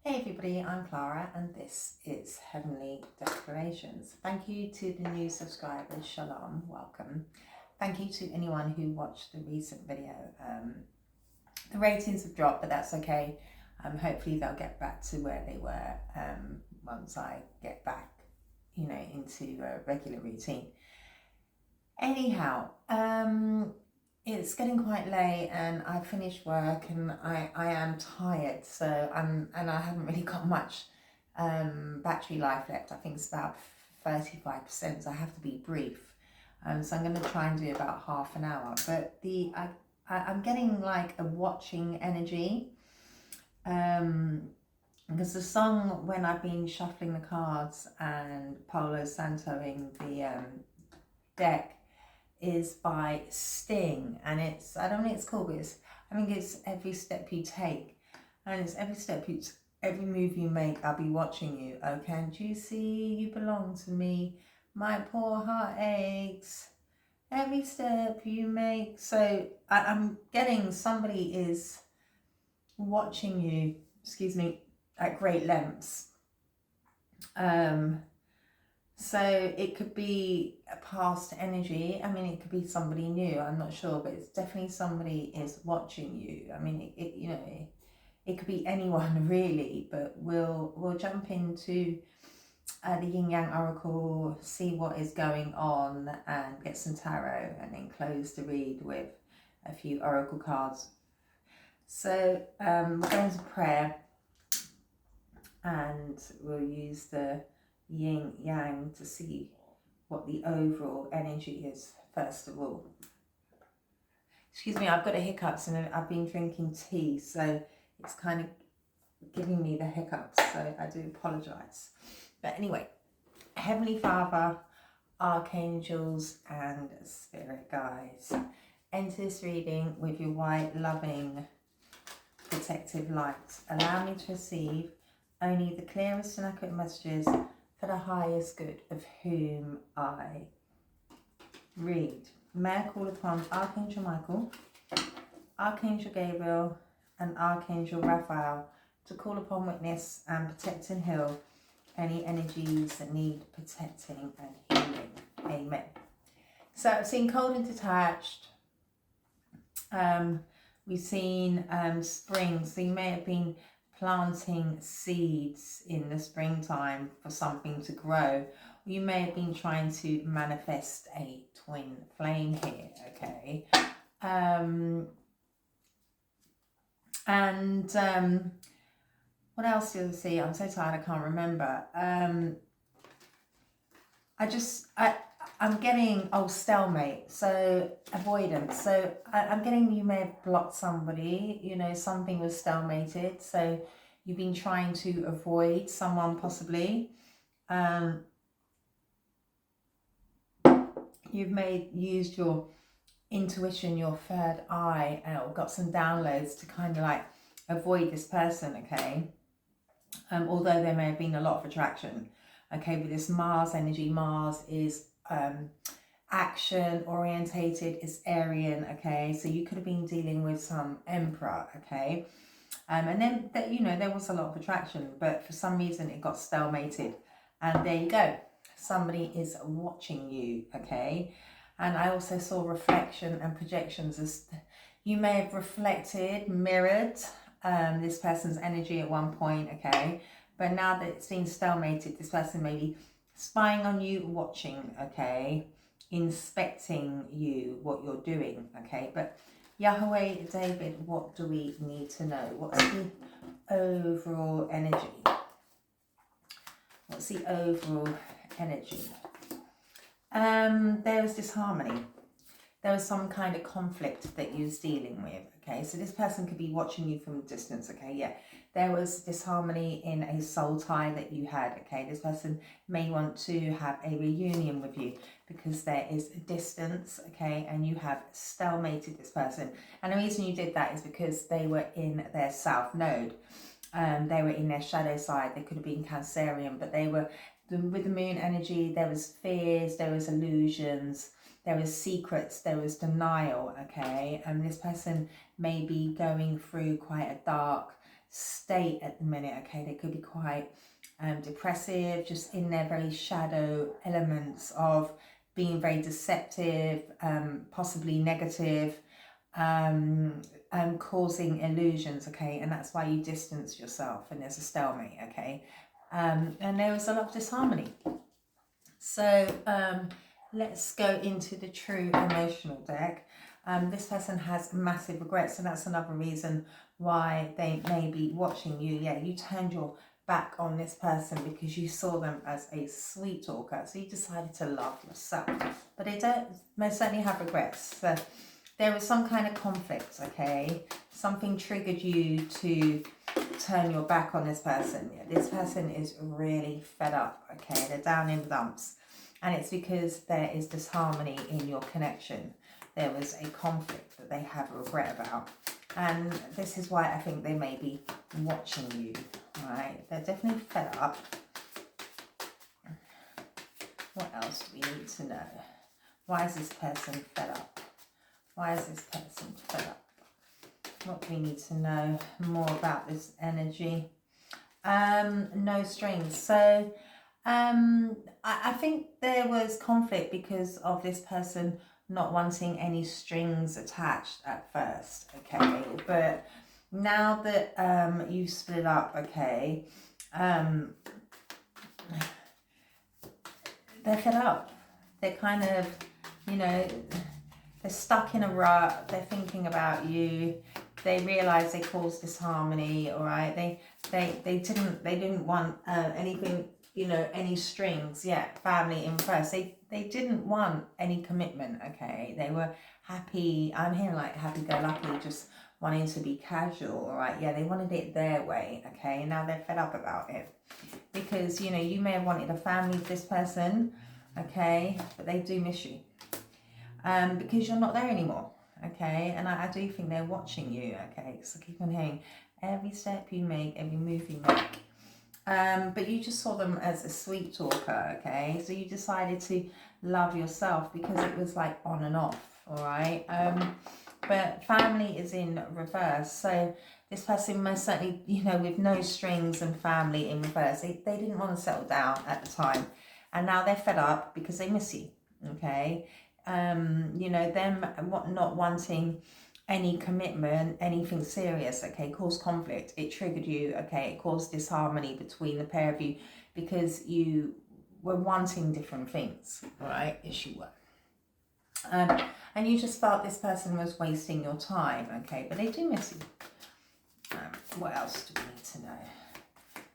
Hey everybody, I'm Clara and this is Heavenly Declarations. Thank you to the new subscribers, Shalom, welcome. Thank you to anyone who watched the recent video. The ratings have dropped, but that's okay. Hopefully they'll get back to where they were once I get back, into a regular routine. Anyhow, it's getting quite late and I finished work and I am tired, so I haven't really got much battery life left. I think it's about 35%, so I have to be brief. So I'm going to try and do about half an hour, but I'm getting like a watching energy, because the song, when I've been shuffling the cards and Palo Santoing the deck, is by Sting, and I don't know what it's called, but I think it's Every Step You Take, and it's every move you make, I'll be watching you. Oh, can't you see you belong to me? My poor heart aches. Every step you make. So I'm getting somebody is watching you, at great lengths. So it could be a past energy. I mean, it could be somebody new. I'm not sure, but it's definitely somebody is watching you. I mean, it could be anyone really. But we'll jump into the Yin-yang oracle, see what is going on, and get some tarot, and then close the read with a few oracle cards. So we're going to prayer, and we'll use the Yin-yang to see what the overall energy is first of all. Excuse me, I've got a hiccups and I've been drinking tea, so it's kind of giving me the hiccups, so I do apologize. But anyway, Heavenly Father, archangels and spirit guides, enter this reading with your white, loving, protective light. Allow me to receive only the clearest and accurate messages for the highest good of whom I read. May I call upon Archangel Michael, Archangel Gabriel and Archangel Raphael to call upon, witness and protect and heal any energies that need protecting and healing. Amen. So I've seen cold and detached. We've seen spring, so you may have been planting seeds in the springtime for something to grow. You may have been trying to manifest a twin flame here, okay? What else did I see? I'm so tired, I can't remember. I'm getting, stalemate, so avoidance. So I'm getting, you may have blocked somebody, something was stalemated. So you've been trying to avoid someone possibly. You've used your intuition, your third eye, or got some downloads to kind of like avoid this person, okay? Although there may have been a lot of attraction, okay? With this Mars energy, Mars is action orientated, is Aryan, okay? So you could have been dealing with some emperor, okay? And then there was a lot of attraction, but for some reason it got stalemated, and there you go, somebody is watching you, okay? And I also saw reflection and projections, as you may have reflected, mirrored this person's energy at one point, okay? But now that it's been stalemated, this person may be spying on you, watching, okay? Inspecting you, what you're doing, okay? But Yahweh, David, what do we need to know? What's the overall energy? What's the overall energy? There was disharmony. There was some kind of conflict that you was dealing with, okay? So this person could be watching you from a distance, okay? Yeah, there was disharmony in a soul tie that you had, okay? This person may want to have a reunion with you because there is a distance, okay? And you have stalemated this person. And the reason you did that is because they were in their south node. They were in their shadow side. They could have been Cancerian, but they were, with the moon energy, there was fears, there was illusions, there was secrets, there was denial, okay? And this person may be going through quite a dark state at the minute, okay? They could be quite depressive, just in their very shadow elements of being very deceptive, possibly negative, causing illusions, okay? And that's why you distance yourself, and there's a stalemate, okay? And there was a lot of disharmony. So let's go into the true emotional deck. This person has massive regrets, and that's another reason why they may be watching you. Yeah, you turned your back on this person because you saw them as a sweet talker, so you decided to love yourself. But they don't most certainly have regrets. So there was some kind of conflict, okay? Something triggered you to turn your back on this person. Yeah, this person is really fed up, okay? They're down in the dumps, and it's because there is disharmony in your connection. There was a conflict that they have a regret about, and this is why I think they may be watching you, right? They're definitely fed up. What else do we need to know? Why is this person fed up? Why is this person fed up? What do we need to know more about this energy? No strings. So I think there was conflict because of this person not wanting any strings attached at first, okay? But now that you split up, okay, they're fed up. They're kind of, you know, they're stuck in a rut. They're thinking about you. They realise they caused disharmony, all right? They didn't want anything, you know, any strings. Yeah, family in first. They didn't want any commitment, okay? They were happy. I'm hearing like happy-go-lucky, just wanting to be casual, all right? Yeah, they wanted it their way, okay? And now they're fed up about it because, you know, you may have wanted a family with this person, okay? But they do miss you because you're not there anymore, okay? And I do think they're watching you, okay? So keep on hearing every step you make, every move you make. But you just saw them as a sweet talker, okay? So you decided to love yourself because it was like on and off, all right? But family is in reverse. So this person most certainly, you know, with no strings and family in reverse, they didn't want to settle down at the time. And now they're fed up because they miss you, okay? You know, them not wanting any commitment, anything serious, okay, caused conflict. It triggered you, okay, it caused disharmony between the pair of you because you were wanting different things, right? Yes, you were. And you just felt this person was wasting your time, okay, but they do miss you. What else do we need to know?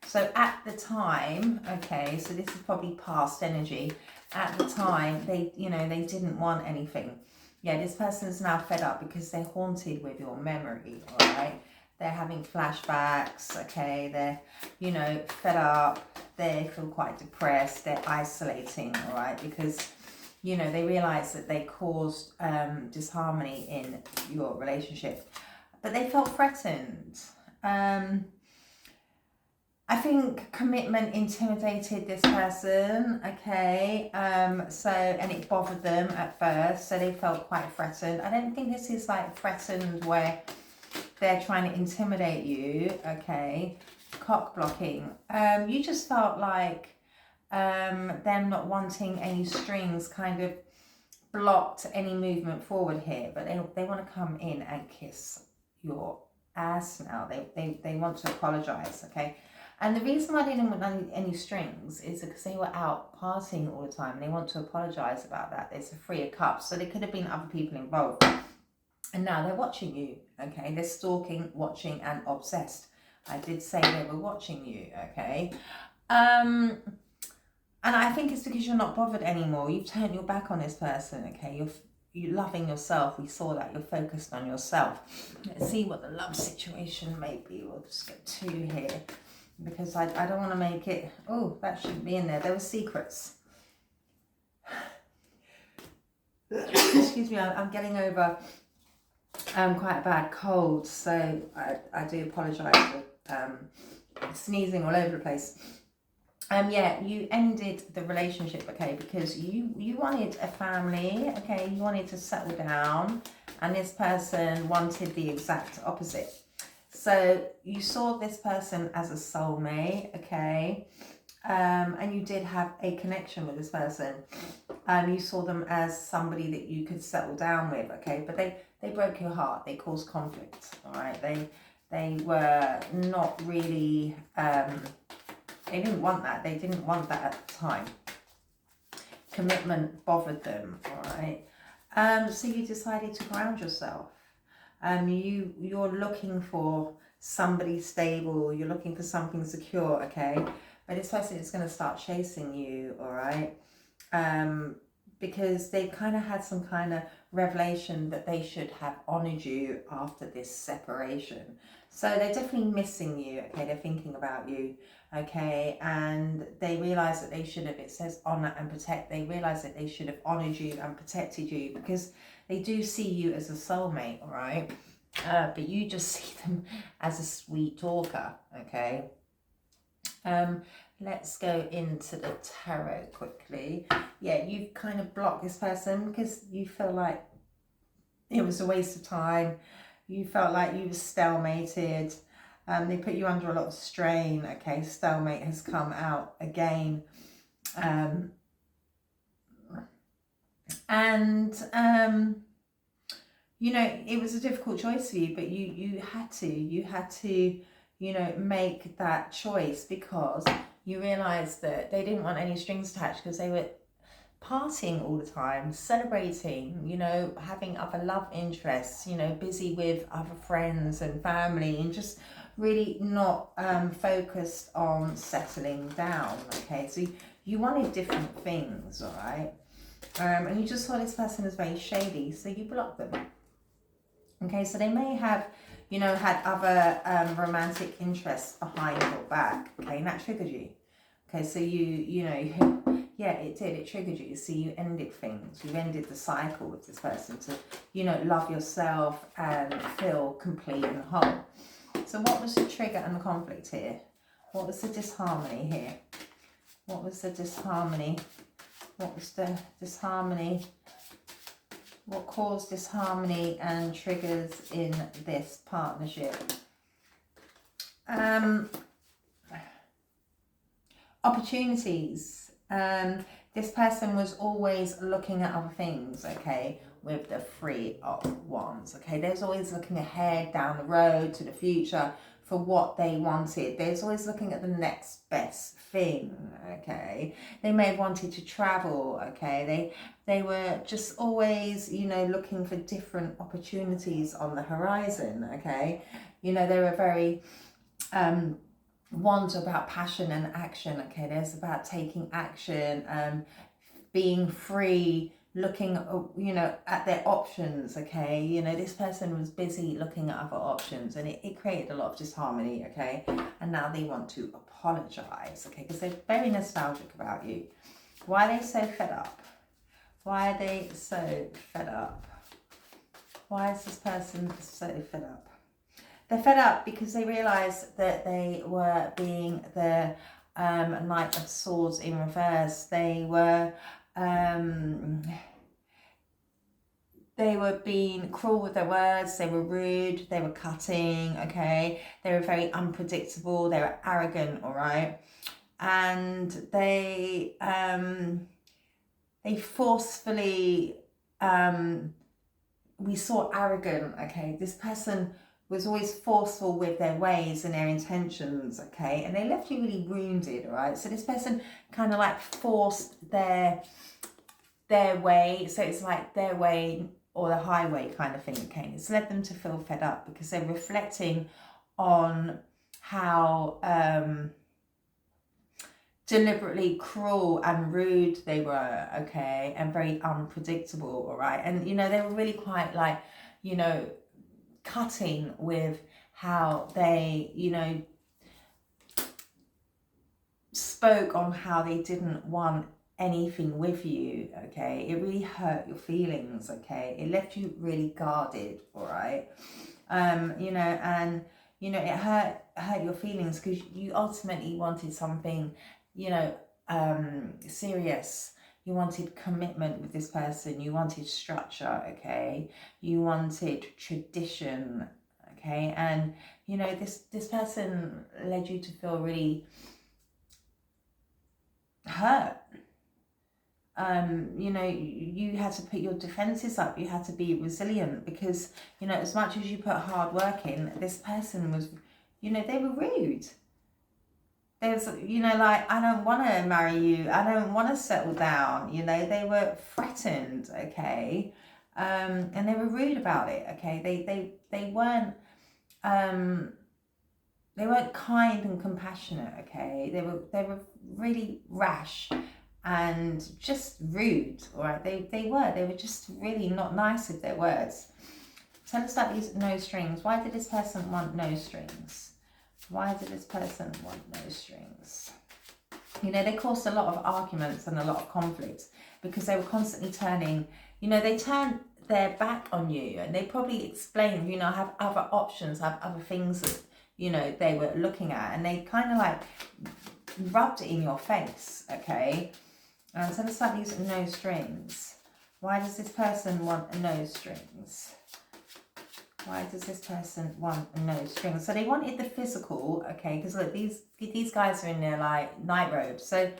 So at the time, okay, so this is probably past energy. At the time, they, you know, they didn't want anything. Yeah, this person's now fed up because they're haunted with your memory, all right? They're having flashbacks, okay? They're, you know, fed up. They feel quite depressed. They're isolating, all right? Because, you know, they realize that they caused disharmony in your relationship. But they felt threatened. I think commitment intimidated this person, okay, so, and it bothered them at first, so they felt quite threatened. I don't think this is like threatened where they're trying to intimidate you, okay, cock blocking. You just felt like them not wanting any strings kind of blocked any movement forward here, but they want to come in and kiss your ass now. They want to apologise, okay. And the reason why they didn't want any strings is because they were out partying all the time and they want to apologise about that. There's a Three of Cups, so there could have been other people involved. And now they're watching you, okay? They're stalking, watching and obsessed. I did say they were watching you, okay? And I think it's because you're not bothered anymore. You've turned your back on this person, okay? You're loving yourself. We saw that. You're focused on yourself. Let's see what the love situation may be. We'll just get two here, because I don't want to make it, oh, that shouldn't be in there. There were secrets. Excuse me, I'm getting over quite a bad cold, so I do apologise for sneezing all over the place. Yeah, you ended the relationship, okay, because you wanted a family, okay, you wanted to settle down, and this person wanted the exact opposite. So you saw this person as a soulmate, okay? And you did have a connection with this person. You saw them as somebody that you could settle down with, okay? But they broke your heart. They caused conflict, all right? They were not really, they didn't want that. They didn't want that at the time. Commitment bothered them, all right? So you decided to ground yourself. You're looking for somebody stable. You're looking for something secure, okay? But this person is going to start chasing you, all right? Because they've kind of had some kind of revelation that they should have honored you after this separation. So they're definitely missing you, okay? They're thinking about you, okay? And they realize that they should have, it says honor and protect. They realize that they should have honored you and protected you, because they do see you as a soulmate, all right? But you just see them as a sweet talker, okay? Let's go into the tarot quickly. Yeah, you've kind of blocked this person because you feel like it was a waste of time. You felt like you were stalemated. They put you under a lot of strain. Okay, stalemate has come out again. You know, it was a difficult choice for you, but you had to, you know, make that choice, because you realised that they didn't want any strings attached, because they were partying all the time, celebrating, you know, having other love interests, you know, busy with other friends and family, and just really not focused on settling down, okay? So you wanted different things, all right? And you just saw this person as very shady, so you blocked them. Okay, so they may have, you know, had other romantic interests behind your back, okay, and that triggered you. Okay, so you know, yeah, it did, it triggered you. So you ended things, you ended the cycle with this person to, you know, love yourself and feel complete and whole. So what was the trigger and the conflict here? What was the disharmony here? What was the disharmony? What was the disharmony? What caused disharmony and triggers in this partnership? Opportunities. This person was always looking at other things, okay, with the Three of Wands, okay? There's always looking ahead down the road to the future for what they wanted. There's always looking at the next best thing, okay? They may have wanted to travel, okay? They were just always, you know, looking for different opportunities on the horizon, okay? You know, they were very want about passion and action, okay? There's about taking action, being free, looking, you know, at their options, okay? You know, this person was busy looking at other options, and it created a lot of disharmony, okay? And now they want to apologize, okay? Because they're very nostalgic about you. Why are they so fed up? Why are they so fed up? Why is this person so fed up? They're fed up because they realised that they were being the Knight of Swords in reverse. They were being cruel with their words. They were rude. They were cutting, okay? They were very unpredictable. They were arrogant, all right? And they forcefully, we saw arrogant, okay? This person was always forceful with their ways and their intentions, okay? And they left you really wounded, all right? So this person kind of like forced their way. So it's like their way or the highway kind of thing, okay? It's led them to feel fed up because they're reflecting on how deliberately cruel and rude they were, okay? And very unpredictable, all right? And, you know, they were really quite like, you know, cutting with how they, you know, spoke on how they didn't want anything with you, okay? It really hurt your feelings, okay? It left you really guarded, all right? You know, and, you know, it hurt your feelings because you ultimately wanted something, you know, serious. You wanted commitment with this person. You wanted structure, okay? You wanted tradition, okay? And, you know, this person led you to feel really hurt. You know, you had to put your defenses up. You had to be resilient because, you know, as much as you put hard work in, this person was, you know, they were rude. There's, you know, like, I don't want to marry you. I don't want to settle down. You know, they were threatened, okay? And they were rude about it, okay? They weren't kind and compassionate, okay? They were really rash and just rude, all right? They were just really not nice with their words. Tell us about these no strings. Why did this person want no strings? Why did this person want no strings? You know, they caused a lot of arguments and a lot of conflicts because they were constantly turning, you know, they turned their back on you, and they probably explained, you know, have other options, have other things that, you know, they were looking at, and they kind of like rubbed it in your face, okay? And so let's start using no strings. Why does this person want no strings? Why does this person want no strings? So they wanted the physical, okay? Because look, these guys are in their like night robes. So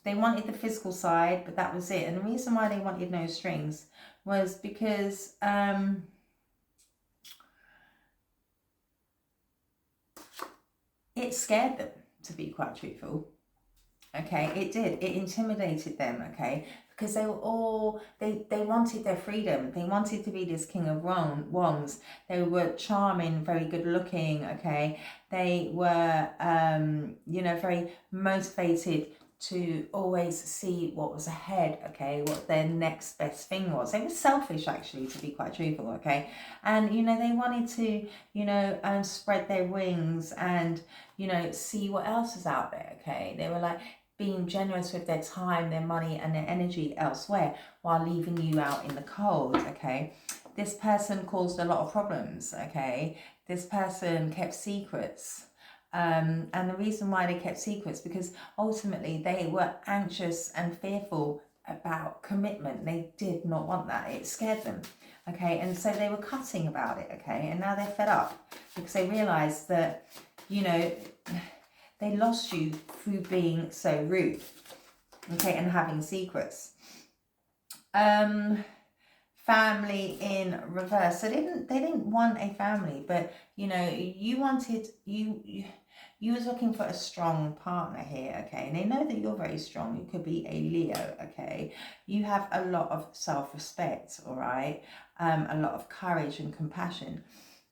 they wanted the physical side, but that was it. And the reason why they wanted no strings was because it scared them, to be quite truthful. Okay, it did. It intimidated them, okay? Because they were all, they wanted their freedom. They wanted to be this king of wands. They were charming, very good looking, okay? They were, you know, very motivated to always see what was ahead, okay? What their next best thing was. They were selfish, actually, to be quite truthful, okay? And, you know, they wanted to, you know, spread their wings and, you know, see what else is out there, okay? They were like, being generous with their time, their money, and their energy elsewhere while leaving you out in the cold, okay? This person caused a lot of problems, okay? This person kept secrets. And the reason why they kept secrets, because ultimately they were anxious and fearful about commitment. They did not want that. It scared them, okay? And so they were cutting about it, okay? And now they're fed up because they realised that, you know, they lost you through being so rude, okay, and having secrets. Family in reverse. So they didn't want a family, but you know, you wanted you was looking for a strong partner here, okay? And they know that you're very strong. You could be a Leo, okay? You have a lot of self-respect, all right? A lot of courage and compassion.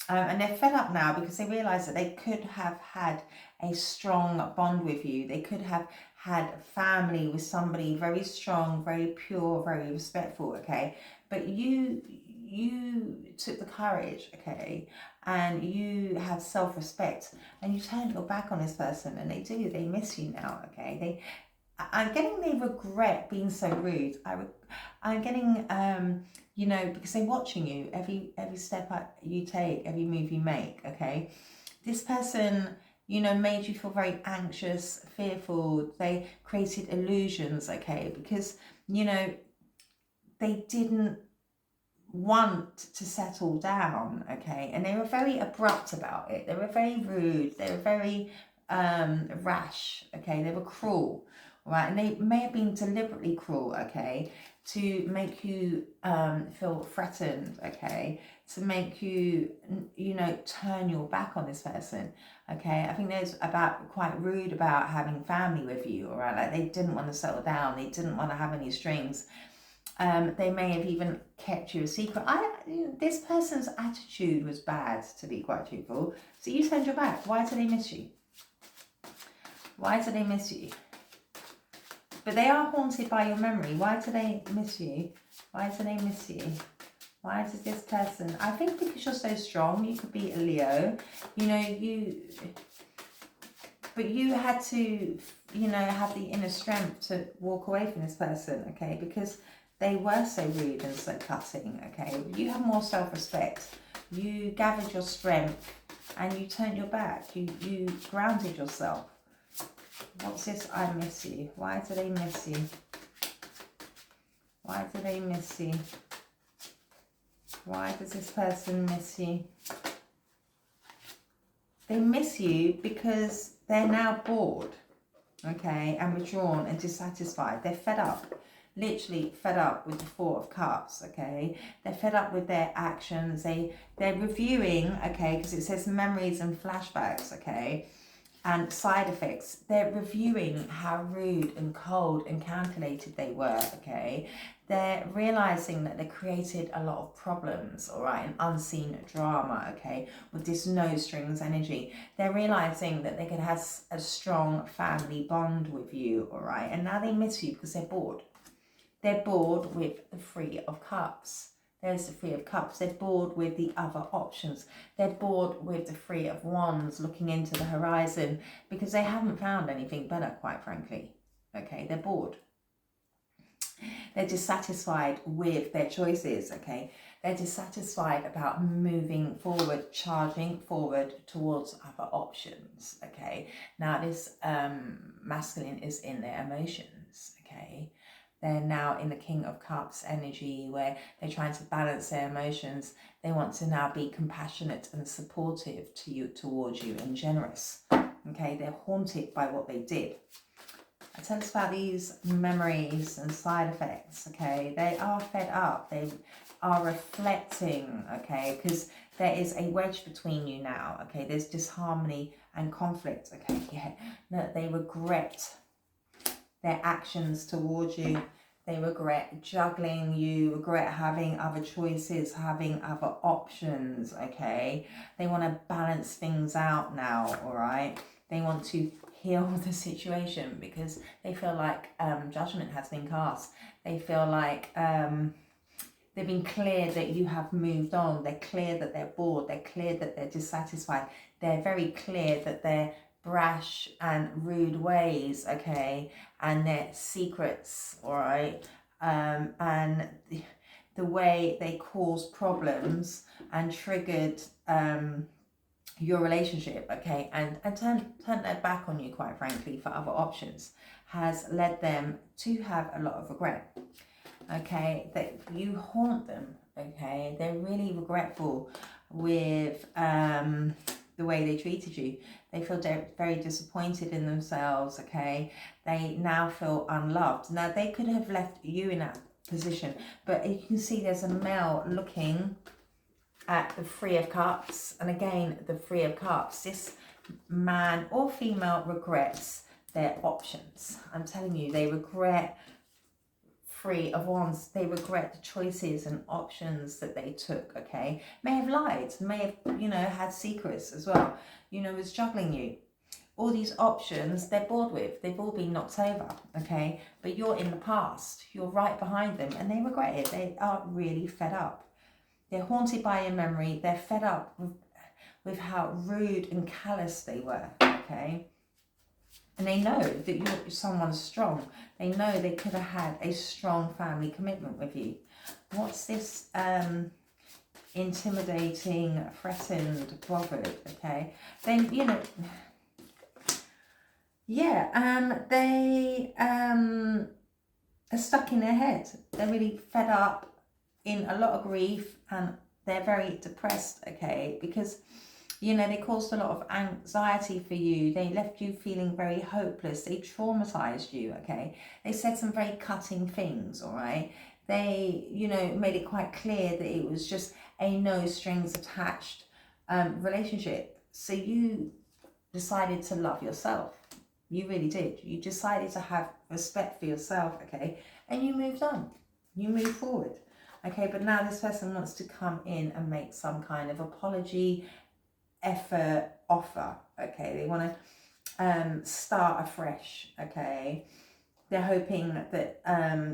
And they're fed up now because they realise that they could have had a strong bond with you. They could have had a family with somebody very strong, very pure, very respectful, okay? But you took the courage, okay? And you have self-respect and you turned your back on this person, and they miss you now, okay? I'm getting they regret being so rude. I'm getting, you know, because they're watching you every step you take, every move you make, okay? This person, you know, made you feel very anxious, fearful. They created illusions, okay? Because, you know, they didn't want to settle down, okay? And they were very abrupt about it. They were very rude. They were very rash, okay? They were cruel. Right, and they may have been deliberately cruel, okay, to make you feel threatened, okay, to make you, you know, turn your back on this person, okay. I think there's about quite rude about having family with you, all right, like they didn't want to settle down, they didn't want to have any strings. They may have even kept you a secret. This person's attitude was bad, to be quite truthful. So you turned your back. Why do they miss you? Why do they miss you? But they are haunted by your memory. Why do they miss you? Why do they miss you? Why does this person... I think because you're so strong, you could be a Leo. You know, but you had to, you know, have the inner strength to walk away from this person, okay? Because they were so rude and so cutting, okay? You have more self-respect. You gathered your strength and you turned your back. You grounded yourself. What's this? I miss you. Why do they miss you? Why do they miss you? Why does this person miss you? They miss you because they're now bored, okay, and withdrawn and dissatisfied. They're fed up, literally fed up with the Four of Cups, okay. They're fed up with their actions. They're reviewing, okay, because it says memories and flashbacks, okay, and side effects. They're reviewing how rude and cold and calculated they were, okay. They're realizing that they created a lot of problems, all right, and unseen drama, okay, with this no strings energy. They're realizing that they could have a strong family bond with you, all right, and now they miss you because they're bored. They're bored with the Three of Cups. There's the Three of Cups. They're bored with the other options. They're bored with the Three of Wands, looking into the horizon, because they haven't found anything better, quite frankly. Okay, they're bored. They're dissatisfied with their choices, okay? They're dissatisfied about moving forward, charging forward towards other options, okay? Now, this masculine is in their emotions, okay? They're now in the King of Cups energy, where they're trying to balance their emotions. They want to now be compassionate and supportive to you, towards you, and generous, okay? They're haunted by what they did. Tell us about these memories and side effects, okay? They are fed up. They are reflecting, okay? Because there is a wedge between you now, okay? There's disharmony and conflict, okay? Yeah. No, they regret their actions towards you. They regret juggling you, regret having other choices, having other options, okay? They want to balance things out now, all right? They want to heal the situation because they feel like judgment has been cast. They feel like they've been clear that you have moved on. They're clear that they're bored. They're clear that they're dissatisfied. They're very clear that they're brash and rude ways, okay, and their secrets, all right, and the way they cause problems and triggered your relationship, okay, and turn their back on you, quite frankly, for other options, has led them to have a lot of regret, okay, that you haunt them, okay. They're really regretful with the way they treated you. They feel very disappointed in themselves, okay. They now feel unloved. Now, they could have left you in that position, but you can see there's a male looking at the Three of Cups, and again, the Three of Cups. This man or female regrets their options. I'm telling you, they regret Three of Wands. They regret the choices and options that they took, okay? May have lied, may have, you know, had secrets as well, you know, was juggling you. All these options they're bored with. They've all been knocked over, okay? But you're in the past. You're right behind them, and they regret it. They are really fed up. They're haunted by your memory. They're fed up with how rude and callous they were, okay? And they know that you're someone strong. They know they could have had a strong family commitment with you. What's this intimidating, threatened, bothered, okay? Then, you know, yeah, they are stuck in their head. They're really fed up, in a lot of grief, and they're very depressed, okay, because, you know, they caused a lot of anxiety for you. They left you feeling very hopeless. They traumatized you, okay. They said some very cutting things, all right. They, you know, made it quite clear that it was just a no strings attached relationship. So you decided to love yourself. You really did. You decided to have respect for yourself, okay, and you moved on. You moved forward. Okay, but now this person wants to come in and make some kind of apology, effort, offer. Okay, they want to start afresh. Okay, they're hoping that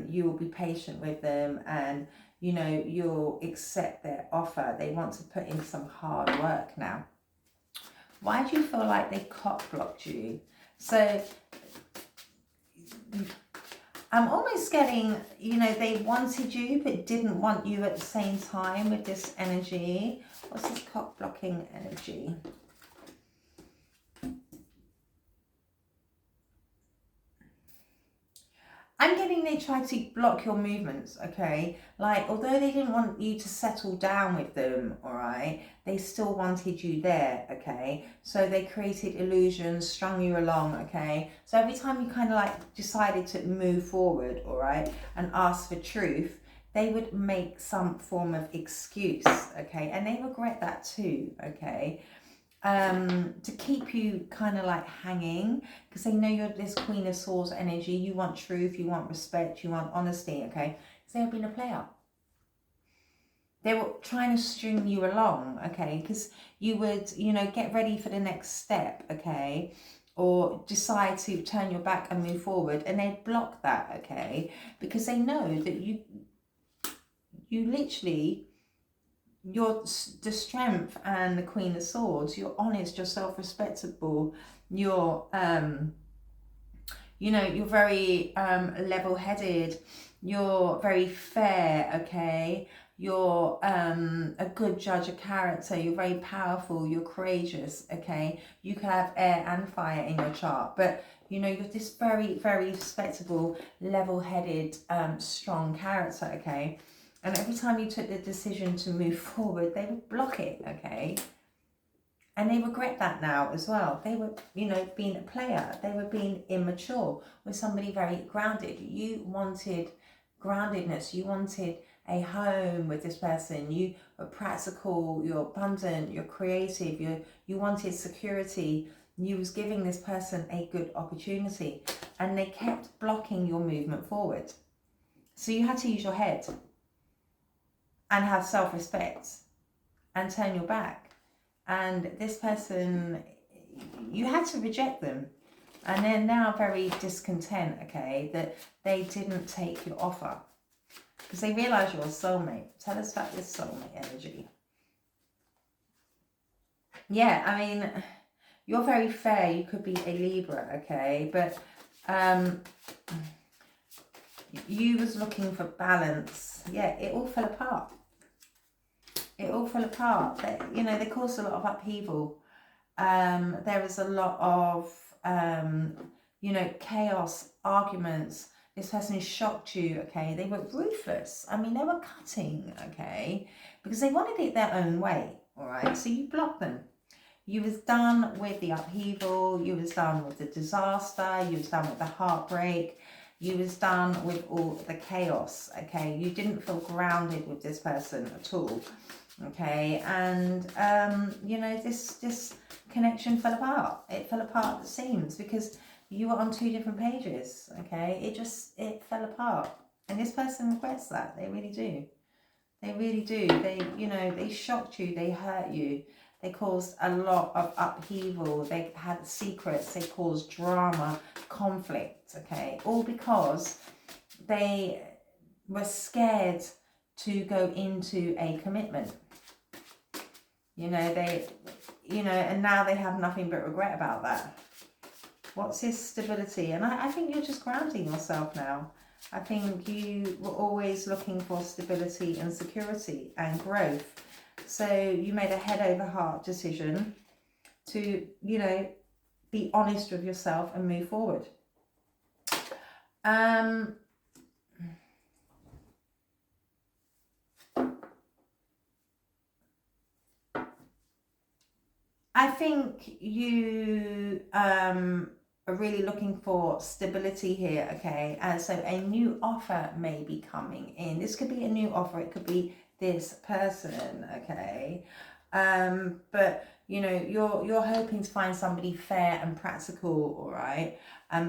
you will be patient with them, and, you know, you'll accept their offer. They want to put in some hard work now. Why do you feel like they cock blocked you? So I'm almost getting, you know, they wanted you but didn't want you at the same time with this energy. What's this cock blocking energy? I'm getting they try to block your movements, okay? Like, although they didn't want you to settle down with them, all right, they still wanted you there, okay? So they created illusions, strung you along, okay? So every time you kind of like decided to move forward, all right, and ask for truth, they would make some form of excuse, okay? And they regret that too, okay? To keep you kind of like hanging, because they know you're this Queen of Swords energy. You want truth, you want respect, you want honesty, okay? So they've been a player. They were trying to string you along, okay? Because you would, you know, get ready for the next step, okay? Or decide to turn your back and move forward, and they block that, okay? Because they know that you literally, you're the strength and the Queen of Swords. You're honest, you're self-respectable, you're you know, you're very level-headed, you're very fair, okay? You're a good judge of character, you're very powerful, you're courageous, okay? You can have air and fire in your chart, but you know, you're this very, very respectable, level-headed, strong character, okay? And every time you took the decision to move forward, they would block it, okay? And they regret that now as well. They were, you know, being a player. They were being immature with somebody very grounded. You wanted groundedness. You wanted a home with this person. You were practical, you're abundant, you're creative, you wanted security. You was giving this person a good opportunity. And they kept blocking your movement forward. So you had to use your head and have self-respect and turn your back. And this person, you had to reject them. And they're now very discontent, okay, that they didn't take your offer. Because they realise you're a soulmate. Tell us about this soulmate energy. Yeah, I mean, you're very fair. You could be a Libra, okay, but you was looking for balance. Yeah, it all fell apart. It all fell apart. You know, they caused a lot of upheaval. There was a lot of, you know, chaos, arguments. This person shocked you, okay? They were ruthless. I mean, they were cutting, okay? Because they wanted it their own way, all right? So you blocked them. You was done with the upheaval. You was done with the disaster. You was done with the heartbreak. You was done with all the chaos, okay? You didn't feel grounded with this person at all. Okay, and you know, this connection fell apart. It fell apart at the seams because you were on two different pages. Okay, it fell apart, and this person regrets that. They really do. They really do. They, you know, they shocked you. They hurt you. They caused a lot of upheaval. They had secrets. They caused drama, conflict. Okay, all because they were scared to go into a commitment. You know, and now they have nothing but regret about that. What's his stability? And I think you're just grounding yourself now. I think you were always looking for stability and security and growth. So you made a head over heart decision to, you know, be honest with yourself and move forward. I think you are really looking for stability here, okay? And so a new offer may be coming in. This could be a new offer. It could be this person, okay? But, you know, you're hoping to find somebody fair and practical, all right?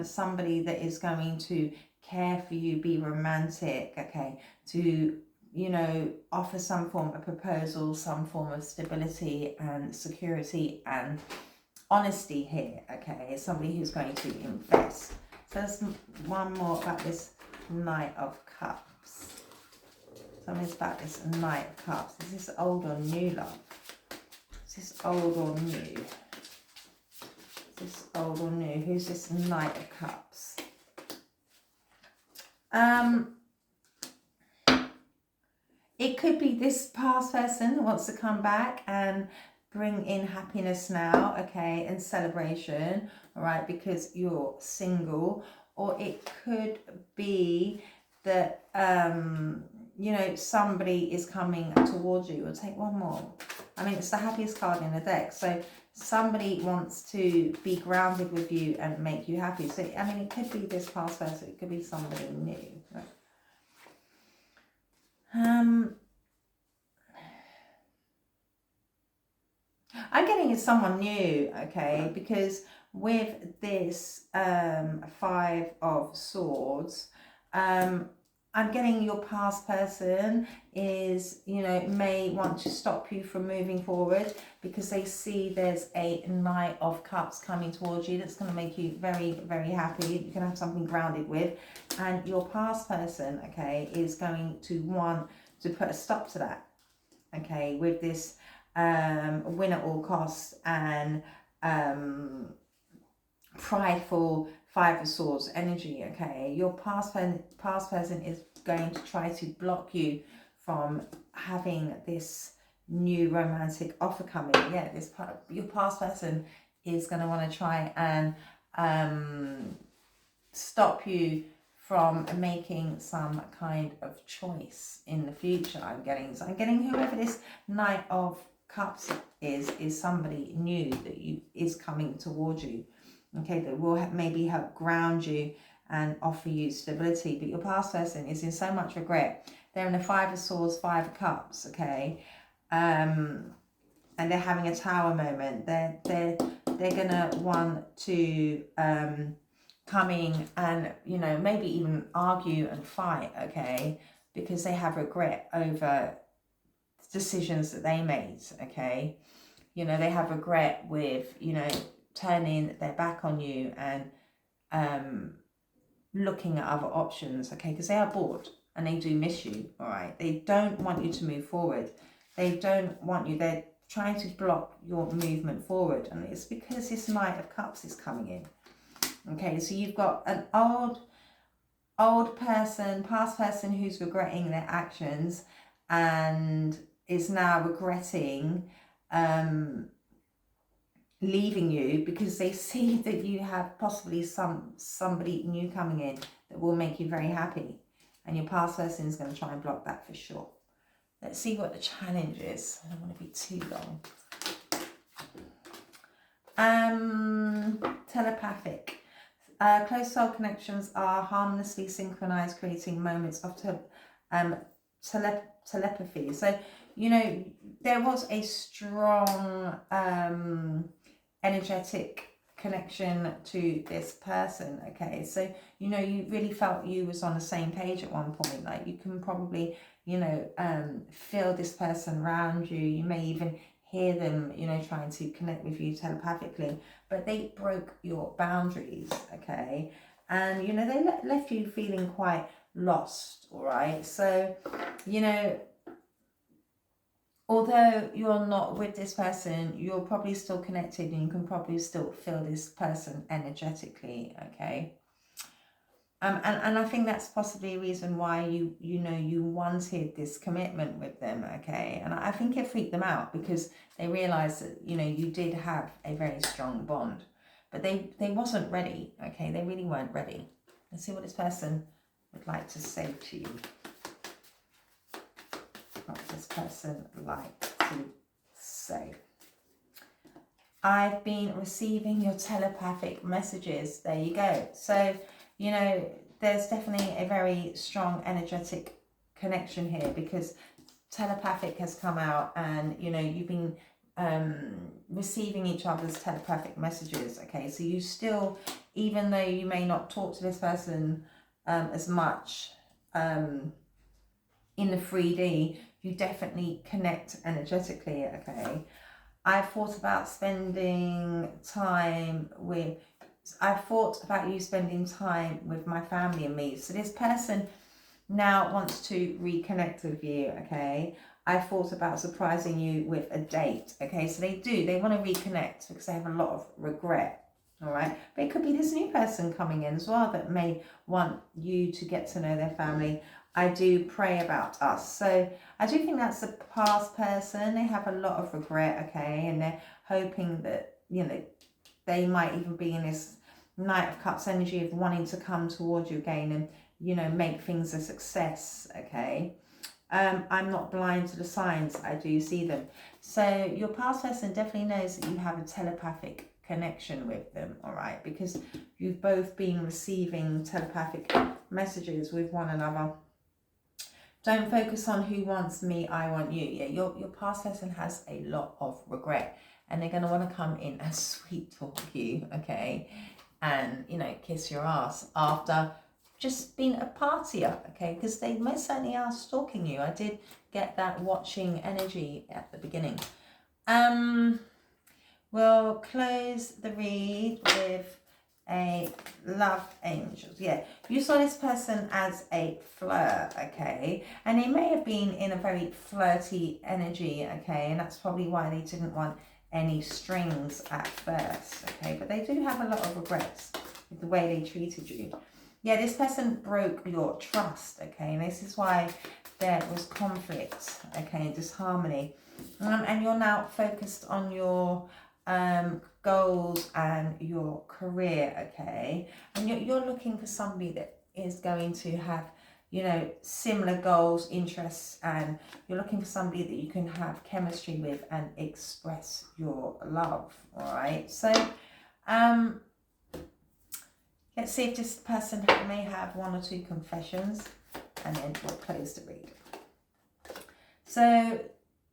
Somebody that is going to care for you, be romantic, okay? To, you know, offer some form of proposal, some form of stability and security and honesty here, okay? Somebody who's going to invest. So there's one more about this Knight of Cups. Something's about this Knight of Cups. Is this old or new, love? Is this old or new? Is this old or new? Who's this Knight of Cups? It could be this past person that wants to come back and bring in happiness now, okay, and celebration, all right, because you're single. or it could be that, you know, somebody is coming towards you. We'll take one more. I mean, it's the happiest card in the deck. So somebody wants to be grounded with you and make you happy. So, I mean, it could be this past person. It could be somebody new. Right? I'm getting is someone new, okay, because with this 5 of Swords, I'm getting your past person is, you know, may want to stop you from moving forward because they see there's a Knight of Cups coming towards you that's going to make you very, very happy. You can have something grounded with, and your past person, okay, is going to want to put a stop to that, okay, with this win at all costs and prideful 5 of Swords energy, okay. Your past person is going to try to block you from having this new romantic offer coming. Yeah, your past person is going to want to try and stop you from making some kind of choice in the future. I'm getting whoever this Knight of Cups is somebody new that is coming towards you, okay, that will maybe help ground you and offer you stability. But your past person is in so much regret. They're in the 5 of Swords, 5 of Cups, okay, and they're having a Tower moment. They're gonna want to come in and, you know, maybe even argue and fight, okay, because they have regret over decisions that they made, okay. You know, they have regret with, you know, turning their back on you and looking at other options, okay, because they are bored and they do miss you, all right. They don't want you to move forward. They don't want you. They're trying to block your movement forward, and it's because this Knight of Cups is coming in, okay. So you've got an old person, past person, who's regretting their actions and is now regretting leaving you because they see that you have possibly somebody new coming in that will make you very happy, and your past person is going to try and block that for sure. Let's see what the challenge is. I don't want to be too long. Telepathic. Close soul connections are harmoniously synchronized, creating moments of telepathy. So, you know, there was a strong energetic connection to this person, okay. So, you know, you really felt you was on the same page at one point. Like, you can probably, you know, feel this person around you. You may even hear them, you know, trying to connect with you telepathically, but they broke your boundaries, okay, and, you know, they left you feeling quite lost, all right. So, you know, although you're not with this person, you're probably still connected, and you can probably still feel this person energetically, okay. And I think that's possibly a reason why you wanted this commitment with them, okay. And I think it freaked them out because they realized that, you know, you did have a very strong bond, but they wasn't ready, okay. They really weren't ready. Let's see what this person would like to say to you. What would this person like to say? I've been receiving your telepathic messages. There you go. So, you know, there's definitely a very strong energetic connection here because telepathic has come out, and, you know, you've been receiving each other's telepathic messages, okay. So you still, even though you may not talk to this person as much in the 3D, you definitely connect energetically, okay. I've thought about spending time with, I've thought about you spending time with my family and me. So this person now wants to reconnect with you, okay. I thought about surprising you with a date, okay. So they want to reconnect because they have a lot of regret, all right. But it could be this new person coming in as well that may want you to get to know their family. I do pray about us. So I do think that's a past person. They have a lot of regret, okay, and they're hoping that, you know, they might even be in this Knight of Cups energy of wanting to come towards you again and, you know, make things a success, okay? I'm not blind to the signs. I do see them. So your past person definitely knows that you have a telepathic connection with them, all right? Because you've both been receiving telepathic messages with one another. Don't focus on who wants me, I want you. Yeah, your past person has a lot of regret, and they're going to want to come in and sweet talk you, okay? And, you know, kiss your ass after just being a partier, okay? Because they most certainly are stalking you. I did get that watching energy at the beginning. We'll close the read with a love angels. Yeah, you saw this person as a flirt, okay? And they may have been in a very flirty energy, okay? And that's probably why they didn't want any strings at first, okay? But they do have a lot of regrets with the way they treated you. Yeah, this person broke your trust, okay? And this is why there was conflict, okay, disharmony. And you're now focused on your goals and your career, okay? And you're looking for somebody that is going to have, you know, similar goals, interests, and you're looking for somebody that you can have chemistry with and express your love, all right? So let's see if this person may have 1 or 2 confessions, and then we'll close the read. So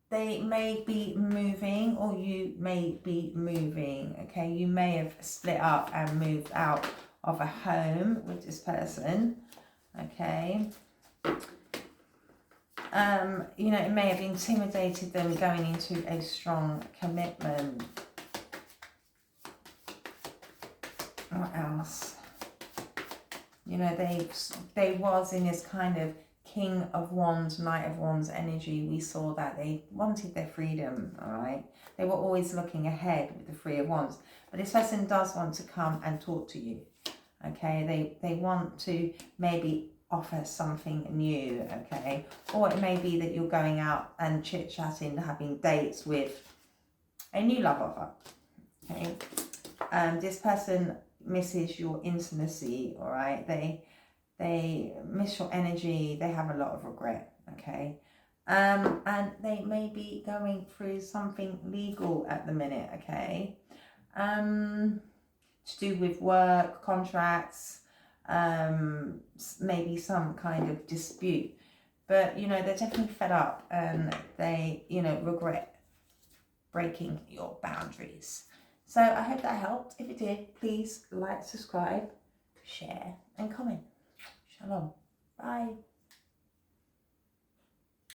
they may be moving, or you may be moving, okay? You may have split up and moved out of a home with this person, okay? You know, it may have intimidated them going into a strong commitment. What else? You know, they was in this kind of King of Wands, Knight of Wands energy. We saw that they wanted their freedom, all right? They were always looking ahead with the Three of Wands. But this person does want to come and talk to you, okay? They want to maybe offer something new, okay? Or it may be that you're going out and chit-chatting, having dates with a new love offer, okay? This person misses your intimacy, all right? They miss your energy. They have a lot of regret, okay? And they may be going through something legal at the minute, okay? To do with work, contracts, maybe some kind of dispute. But, you know, they're definitely fed up and they, you know, regret breaking your boundaries. So I hope that helped. If it did, please like, subscribe, share and comment. Shalom. Bye.